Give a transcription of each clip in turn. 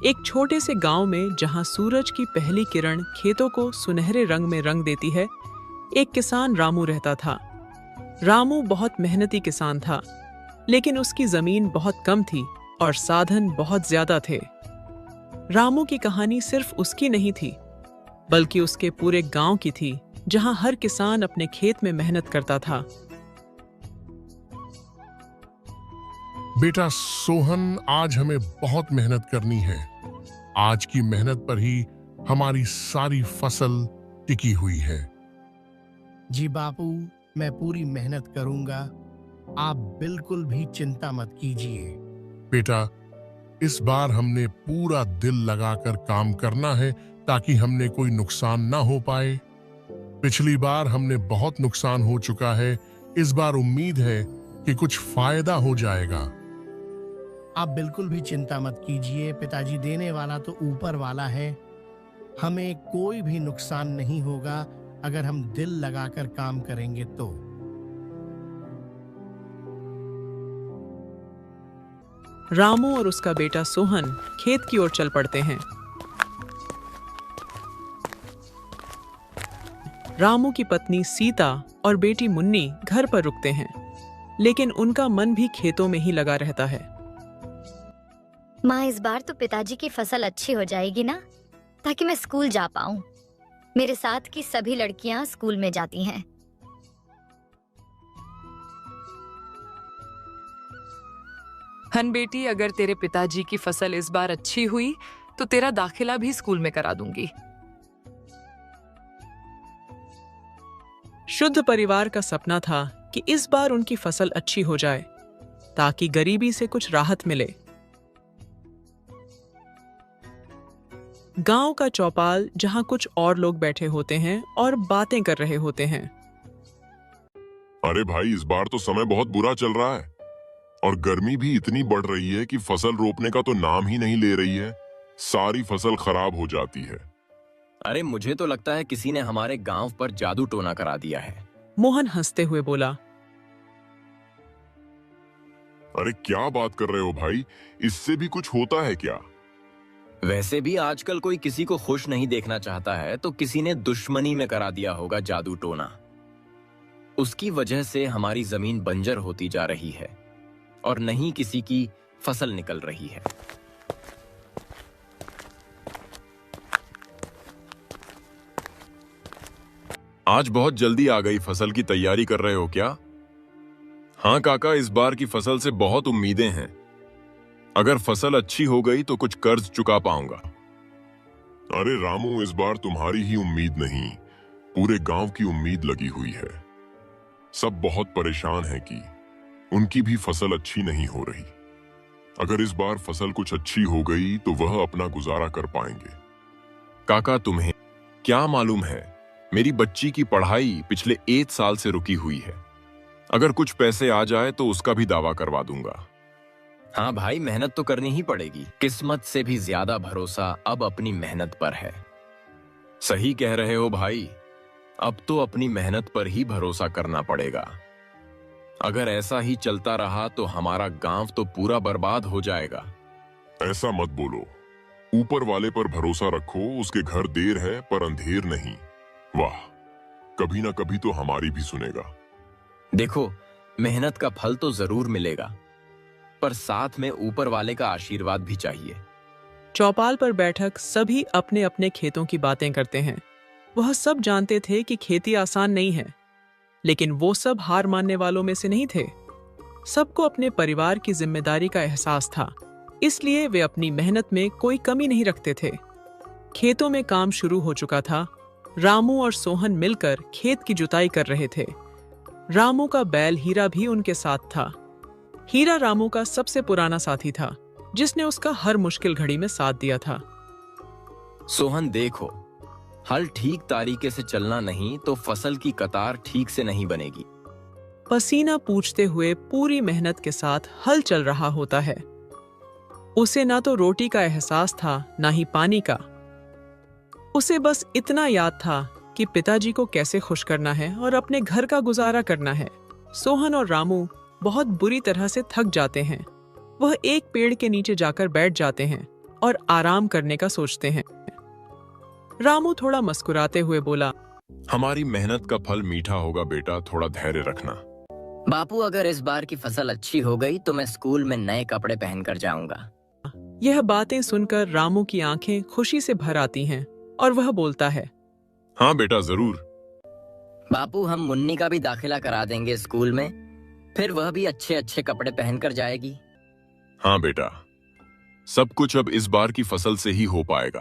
एक छोटे से गांव में जहां सूरज की पहली किरण खेतों को सुनहरे रंग में रंग देती है, एक किसान रामू रहता था। रामू बहुत मेहनती किसान था, लेकिन उसकी जमीन बहुत कम थी और साधन बहुत ज्यादा थे। रामू की कहानी सिर्फ उसकी नहीं थी, बल्कि उसके पूरे गांव की थी, जहां हर किसान अपने खेत में मेहनत करता था। बेटा सोहन, आज हमें बहुत मेहनत करनी है। आज की मेहनत पर ही हमारी सारी फसल टिकी हुई है। जी बापू, मैं पूरी मेहनत करूंगा। आप बिल्कुल भी चिंता मत कीजिए। बेटा, इस बार हमने पूरा दिल लगाकर काम करना है ताकि हमने कोई नुकसान ना हो पाए। पिछली बार हमने बहुत नुकसान हो चुका है। इस बार उम्मीद है कि कुछ फायदा हो जाएगा। आप बिल्कुल भी चिंता मत कीजिए। पिताजी, देने वाला तो ऊपर वाला है। हमें कोई भी नुकसान नहीं होगा अगर हम दिल लगाकर काम करेंगे तो। रामू और उसका बेटा सोहन खेत की ओर चल पड़ते हैं। रामू की पत्नी सीता और बेटी मुन्नी घर पर रुकते हैं, लेकिन उनका मन भी खेतों में ही लगा रहता है। माँ, इस बार तो पिताजी की फसल अच्छी हो जाएगी ना, ताकि मैं स्कूल जा पाऊं। मेरे साथ की सभी लड़कियां स्कूल में जाती हैं। हन बेटी, अगर तेरे पिताजी की फसल इस बार अच्छी हुई तो तेरा दाखिला भी स्कूल में करा दूंगी। शुद्ध परिवार का सपना था कि इस बार उनकी फसल अच्छी हो जाए, ताकि गरीबी से कुछ राहत मिले। गांव का चौपाल, जहां कुछ और लोग बैठे होते हैं और बातें कर रहे होते हैं। अरे भाई, इस बार तो समय बहुत बुरा चल रहा है और गर्मी भी इतनी बढ़ रही है कि फसल रोपने का तो नाम ही नहीं ले रही है। सारी फसल खराब हो जाती है। अरे, मुझे तो लगता है किसी ने हमारे गांव पर जादू टोना करा दिया है। मोहन हंसते हुए बोला। अरे क्या बात कर रहे हो भाई, इससे भी कुछ होता है क्या? वैसे भी आजकल कोई किसी को खुश नहीं देखना चाहता है, तो किसी ने दुश्मनी में करा दिया होगा जादू टोना। उसकी वजह से हमारी जमीन बंजर होती जा रही है और नहीं किसी की फसल निकल रही है। आज बहुत जल्दी आ गई। फसल की तैयारी कर रहे हो क्या? हाँ काका, इस बार की फसल से बहुत उम्मीदें हैं। अगर फसल अच्छी हो गई तो कुछ कर्ज चुका पाऊंगा। अरे रामू, इस बार तुम्हारी ही उम्मीद नहीं, पूरे गांव की उम्मीद लगी हुई है। सब बहुत परेशान हैं कि उनकी भी फसल अच्छी नहीं हो रही। अगर इस बार फसल कुछ अच्छी हो गई तो वह अपना गुजारा कर पाएंगे। काका, तुम्हें क्या मालूम है, मेरी बच्ची की पढ़ाई पिछले 1 साल से रुकी हुई है। अगर कुछ पैसे आ जाए तो उसका भी दावा करवा दूंगा। हाँ भाई, मेहनत तो करनी ही पड़ेगी। किस्मत से भी ज्यादा भरोसा अब अपनी मेहनत पर है। सही कह रहे हो भाई, अब तो अपनी मेहनत पर ही भरोसा करना पड़ेगा। अगर ऐसा ही चलता रहा तो हमारा गांव तो पूरा बर्बाद हो जाएगा। ऐसा मत बोलो, ऊपर वाले पर भरोसा रखो। उसके घर देर है पर अंधेर नहीं। वाह, कभी ना कभी तो हमारी भी सुनेगा। देखो, मेहनत का फल तो जरूर मिलेगा, पर साथ में ऊपर वाले का आशीर्वाद भी चाहिए। चौपाल पर बैठक सभी अपने अपने खेतों की बातें करते हैं। वह सब जानते थे कि खेती आसान नहीं है, लेकिन वो सब हार मानने वालों में से नहीं थे। सबको अपने परिवार की जिम्मेदारी का एहसास था, इसलिए वे अपनी मेहनत में कोई कमी नहीं रखते थे। खेतों में काम शुरू हो चुका था। रामू और सोहन मिलकर खेत की जुताई कर रहे थे। रामू का बैल हीरा भी उनके साथ था। हीरा रामू का सबसे पुराना साथी था, जिसने उसका हर मुश्किल घड़ी में साथ दिया था। सोहन, देखो, हल ठीक तरीके से चलना नहीं तो फसल की कतार ठीक से नहीं बनेगी। पसीना पूछते हुए पूरी मेहनत के साथ हल चल रहा होता है। उसे ना तो रोटी का एहसास था, ना ही पानी का। उसे बस इतना याद था कि पिताजी को कैसे खुश करना है और अपने घर का गुजारा करना है। सोहन और रामू बहुत बुरी तरह से थक जाते हैं। वह एक पेड़ के नीचे जाकर बैठ जाते हैं और आराम करने का सोचते हैं। रामू थोड़ा मुस्कुराते हुए बोला, हमारी मेहनत का फल मीठा होगा बेटा, थोड़ा धैर्य रखना। बापू, अगर इस बार की फसल अच्छी हो गई तो मैं स्कूल में नए कपड़े पहनकर जाऊंगा। यह बातें सुनकर रामू की आंखें खुशी से भर आती हैं और वह बोलता है, हाँ बेटा, जरूर। बापू, हम मुन्नी का भी दाखिला करा देंगे स्कूल में, फिर वह भी अच्छे अच्छे कपड़े पहनकर जाएगी। हाँ बेटा, सब कुछ अब इस बार की फसल से ही हो पाएगा।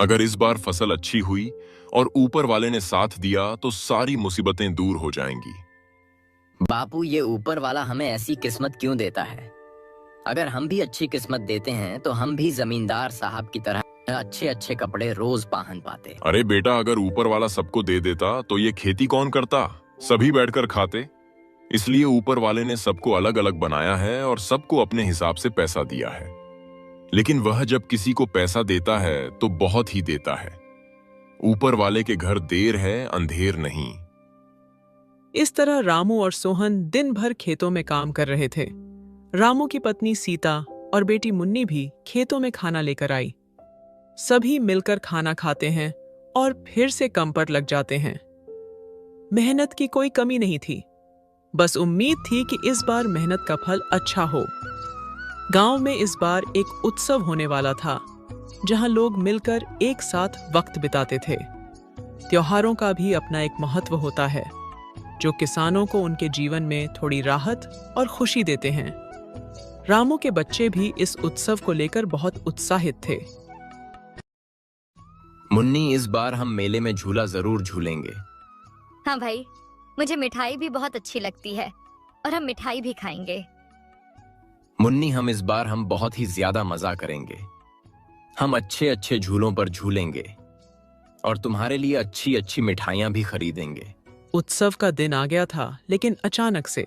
अगर इस बार फसल अच्छी हुई और ऊपर वाले ने साथ दिया तो सारी मुसीबतें दूर हो जाएंगी। बापू, ये ऊपर वाला हमें ऐसी किस्मत क्यों देता है? अगर हम भी अच्छी किस्मत देते हैं तो हम भी जमींदार साहब की तरह अच्छे अच्छे कपड़े रोज पहन पाते। अरे बेटा, अगर ऊपर वाला सबको दे देता तो ये खेती कौन करता? सभी बैठकर खाते। इसलिए ऊपर वाले ने सबको अलग अलग बनाया है और सबको अपने हिसाब से पैसा दिया है। लेकिन वह जब किसी को पैसा देता है तो बहुत ही देता है। ऊपर वाले के घर देर है, अंधेर नहीं। इस तरह रामू और सोहन दिन भर खेतों में काम कर रहे थे। रामू की पत्नी सीता और बेटी मुन्नी भी खेतों में खाना लेकर आई। सभी मिलकर खाना खाते हैं और फिर से काम पर लग जाते हैं। मेहनत की कोई कमी नहीं थी, बस उम्मीद थी कि इस बार मेहनत का फल अच्छा हो। गांव में इस बार एक उत्सव होने वाला था, जहां लोग मिलकर एक साथ वक्त बिताते थे। त्योहारों का भी अपना एक महत्व होता है, जो किसानों को उनके जीवन में थोड़ी राहत और खुशी देते हैं। रामू के बच्चे भी इस उत्सव को लेकर बहुत उत्साहित थे। मुन्नी, इस बार हम मेले में झूला जरूर झूलेंगे। हाँ भाई, मुझे मिठाई भी बहुत अच्छी लगती है और हम मिठाई भी खाएंगे। मुन्नी, इस बार हम बहुत ही ज्यादा मजा करेंगे। हम अच्छे अच्छे झूलों पर झूलेंगे और तुम्हारे लिए अच्छी अच्छी मिठाइयां भी खरीदेंगे। उत्सव का दिन आ गया था, लेकिन अचानक से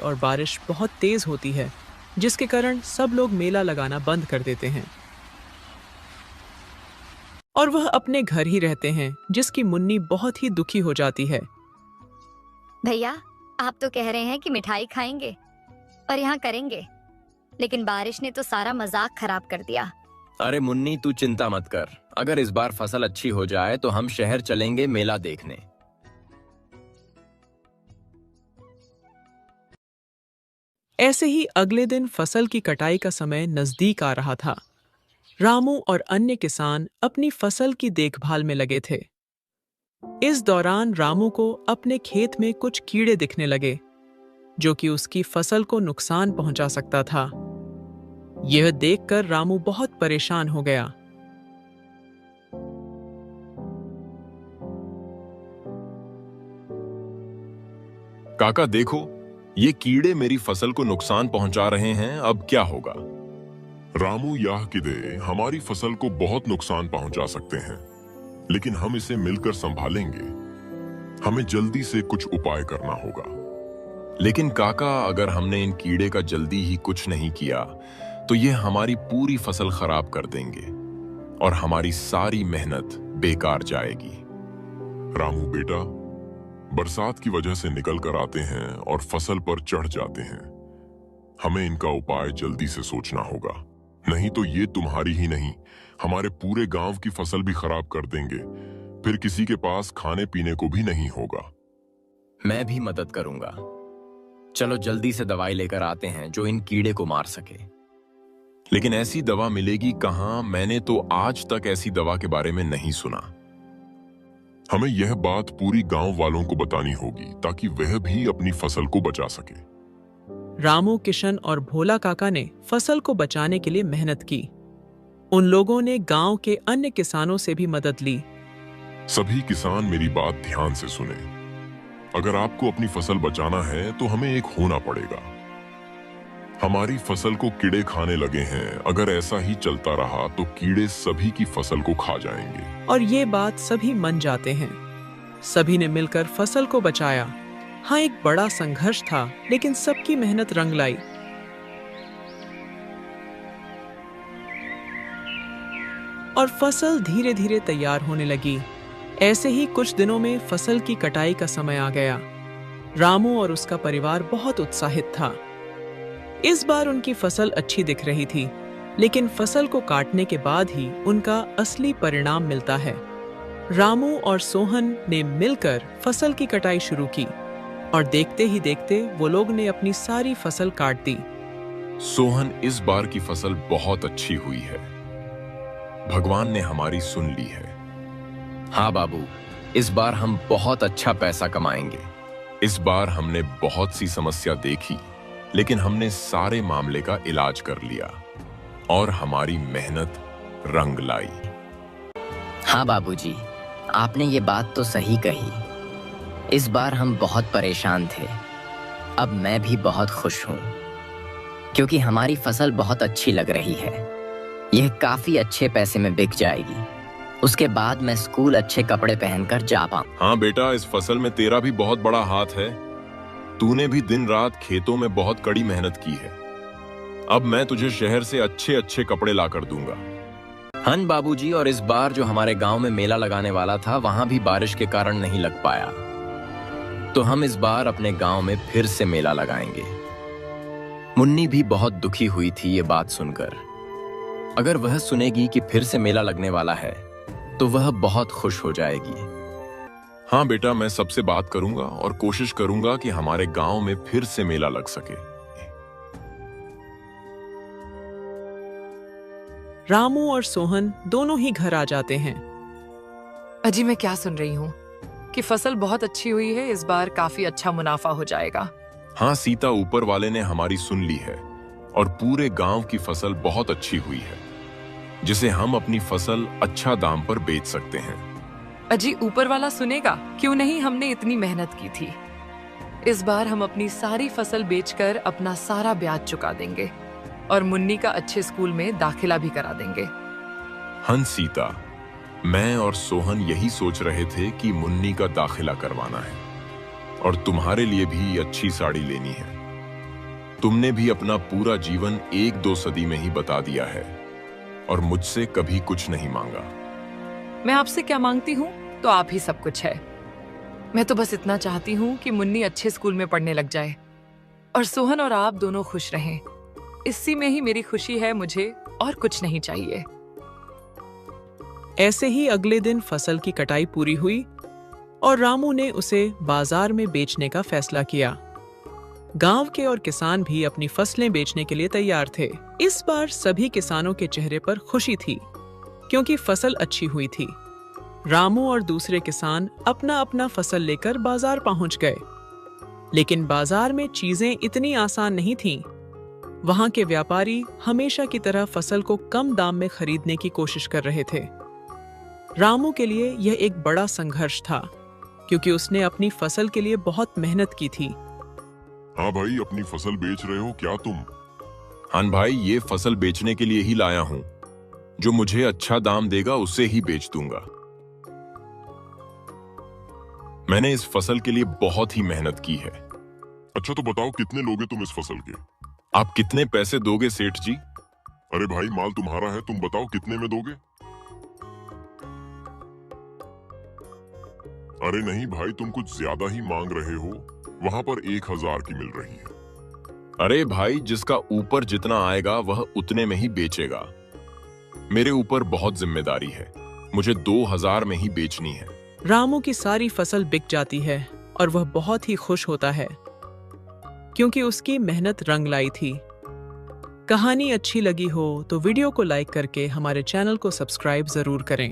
और बारिश बहुत तेज होती है, जिसके कारण सब लोग मेला लगाना बंद कर देते हैं और वह अपने घर ही रहते हैं, जिसकी मुन्नी बहुत ही दुखी हो जाती है। भैया, आप तो कह रहे हैं कि मिठाई खाएंगे और यहाँ करेंगे, लेकिन बारिश ने तो सारा मजाक खराब कर दिया। अरे मुन्नी, तू चिंता मत कर। अगर इस बार फसल अच्छी हो जाए तो हम शहर चलेंगे मेला देखने। ऐसे ही अगले दिन फसल की कटाई का समय नजदीक आ रहा था। रामू और अन्य किसान अपनी फसल की देखभाल में लगे थे। इस दौरान रामू को अपने खेत में कुछ कीड़े दिखने लगे, जो कि उसकी फसल को नुकसान पहुंचा सकता था। यह देखकर रामू बहुत परेशान हो गया। काका देखो, ये कीड़े मेरी फसल को नुकसान पहुंचा रहे हैं, अब क्या होगा? रामू, यह कीड़े हमारी फसल को बहुत नुकसान पहुंचा सकते हैं, लेकिन हम इसे मिलकर संभालेंगे। हमें जल्दी से कुछ उपाय करना होगा। लेकिन काका, अगर हमने इन कीड़े का जल्दी ही कुछ नहीं किया तो ये हमारी पूरी फसल खराब कर देंगे और हमारी सारी मेहनत बेकार जाएगी। रामू बेटा, बरसात की वजह से निकल कर आते हैं और फसल पर चढ़ जाते हैं। हमें इनका उपाय जल्दी से सोचना होगा, नहीं तो ये तुम्हारी ही नहीं, हमारे पूरे गांव की फसल भी खराब कर देंगे। फिर किसी के पास खाने पीने को भी नहीं होगा। मैं भी मदद करूंगा। चलो जल्दी से दवाई लेकर आते हैं जो इन कीड़े को मार सके। लेकिन ऐसी दवा मिलेगी कहाँ? मैंने तो आज तक ऐसी दवा के बारे में नहीं सुना। हमें यह बात पूरी गांव वालों को बतानी होगी ताकि वह भी अपनी फसल को बचा सके। रामू, किशन और भोला काका ने फसल को बचाने के लिए मेहनत की। उन लोगों ने गांव के अन्य किसानों से भी मदद ली। सभी किसान मेरी बात ध्यान से सुने। अगर आपको अपनी फसल बचाना है तो हमें एक होना पड़ेगा। हमारी फसल को कीड़े खाने लगे हैं। अगर ऐसा ही चलता रहा तो कीड़े सभी की फसल को खा जाएंगे। और ये बात सभी मान जाते हैं। सभी ने मिलकर फसल को बचाया। हाँ, एक बड़ा संघर्ष था, लेकिन सबकी मेहनत रंग लाई। और फसल धीरे धीरे तैयार होने लगी। ऐसे ही कुछ दिनों में फसल की कटाई का समय आ गया। रामू और उसका परिवार बहुत उत्साहित था। इस बार उनकी फसल अच्छी दिख रही थी, लेकिन फसल को काटने के बाद ही उनका असली परिणाम मिलता है। रामू और सोहन ने मिलकर फसल की कटाई शुरू की और देखते ही देखते वो लोग ने अपनी सारी फसल काट दी। सोहन, इस बार की फसल बहुत अच्छी हुई है। भगवान ने हमारी सुन ली है। हाँ बाबू, इस बार हम बहुत अच्छा पैसा कमाएंगे। इस बार हमने बहुत सी समस्या देखी, लेकिन हमने सारे मामले का इलाज कर लिया और हमारी मेहनत रंग लाई। हाँ बाबूजी, आपने ये बात तो सही कही। इस बार हम बहुत परेशान थे। अब मैं भी बहुत खुश हूँ क्योंकि हमारी फसल बहुत अच्छी लग रही है। यह काफी अच्छे पैसे में बिक जाएगी। उसके बाद मैं स्कूल अच्छे कपड़े पहनकर जा पाऊँ। हाँ बेटा, इस फसल में तेरा भी बहुत बड़ा हाथ है। तूने भी दिन रात खेतों में बहुत कड़ी मेहनत की है। अब मैं तुझे शहर से अच्छे अच्छे कपड़े ला कर दूंगा। हाँ बाबूजी, और इस बार जो हमारे गांव में मेला लगाने वाला था, वहां भी बारिश के कारण नहीं लग पाया। तो हम इस बार अपने गांव में फिर से मेला लगाएंगे। मुन्नी भी बहुत दुखी हुई थी ये बात सुनकर। अगर वह सुनेगी कि फिर से मेला लगने वाला है तो वह बहुत खुश हो जाएगी। हाँ बेटा, मैं सबसे बात करूंगा और कोशिश करूंगा कि हमारे गांव में फिर से मेला लग सके। रामू और सोहन दोनों ही घर आ जाते हैं। अजी, मैं क्या सुन रही हूँ कि फसल बहुत अच्छी हुई है। इस बार काफी अच्छा मुनाफा हो जाएगा। हाँ सीता, ऊपर वाले ने हमारी सुन ली है और पूरे गांव की फसल बहुत अच्छी हुई है, जिसे हम अपनी फसल अच्छा दाम पर बेच सकते हैं। अजी, ऊपर वाला सुनेगा। क्यों नहीं, हमने इतनी मेहनत की थी। इस बार हम अपनी सारी फसल बेचकर अपना सारा ब्याज चुका देंगे और मुन्नी का अच्छे स्कूल में दाखिला भी करा देंगे। हंस सीता, मैं और सोहन यही सोच रहे थे कि मुन्नी का दाखिला करवाना है और तुम्हारे लिए भी अच्छी साड़ी लेनी है। तुमने भी अपना पूरा जीवन 1-2 सदी में ही बता दिया है और मुझसे कभी कुछ नहीं मांगा। मैं आपसे क्या मांगती हूँ, तो आप ही सब कुछ है। मैं तो बस इतना चाहती हूँ कि मुन्नी अच्छे स्कूल में पढ़ने लग जाए और सोहन और आप दोनों खुश रहें। इसी में ही मेरी खुशी है, मुझे और कुछ नहीं चाहिए। ऐसे ही अगले दिन फसल की कटाई पूरी हुई और रामू ने उसे बाजार में बेचने का फैसला किया। गांव के और किसान भी अपनी फसलें बेचने के लिए तैयार थे। इस बार सभी किसानों के चेहरे पर खुशी थी क्योंकि फसल अच्छी हुई थी। रामू और दूसरे किसान अपना अपना फसल लेकर बाजार पहुंच गए, लेकिन बाजार में चीजें इतनी आसान नहीं थीं। वहां के व्यापारी हमेशा की तरह फसल को कम दाम में खरीदने की कोशिश कर रहे थे। रामू के लिए यह एक बड़ा संघर्ष था क्योंकि उसने अपनी फसल के लिए बहुत मेहनत की थी। हाँ भाई, अपनी फसल बेच रहे हो क्या तुम? हाँ भाई, ये फसल बेचने के लिए ही लाया हूँ। जो मुझे अच्छा दाम देगा उसे ही बेच दूंगा। मैंने इस फसल के लिए बहुत ही मेहनत की है। अच्छा तो बताओ कितने लोगे तुम इस फसल के? आप कितने पैसे दोगे सेठ जी? अरे भाई, माल तुम्हारा है, तुम बताओ कितने में दोगे? अरे नहीं भाई, तुम कुछ ज्यादा ही मांग रहे हो। वहां पर 1000 की मिल रही है। अरे भाई, जिसका ऊपर जितना आएगा वह उतने में ही बेचेगा। मेरे ऊपर बहुत जिम्मेदारी है, मुझे 2000 में ही बेचनी है। रामू की सारी फसल बिक जाती है और वह बहुत ही खुश होता है क्योंकि उसकी मेहनत रंग लाई थी। कहानी अच्छी लगी हो तो वीडियो को लाइक करके हमारे चैनल को सब्सक्राइब जरूर करें।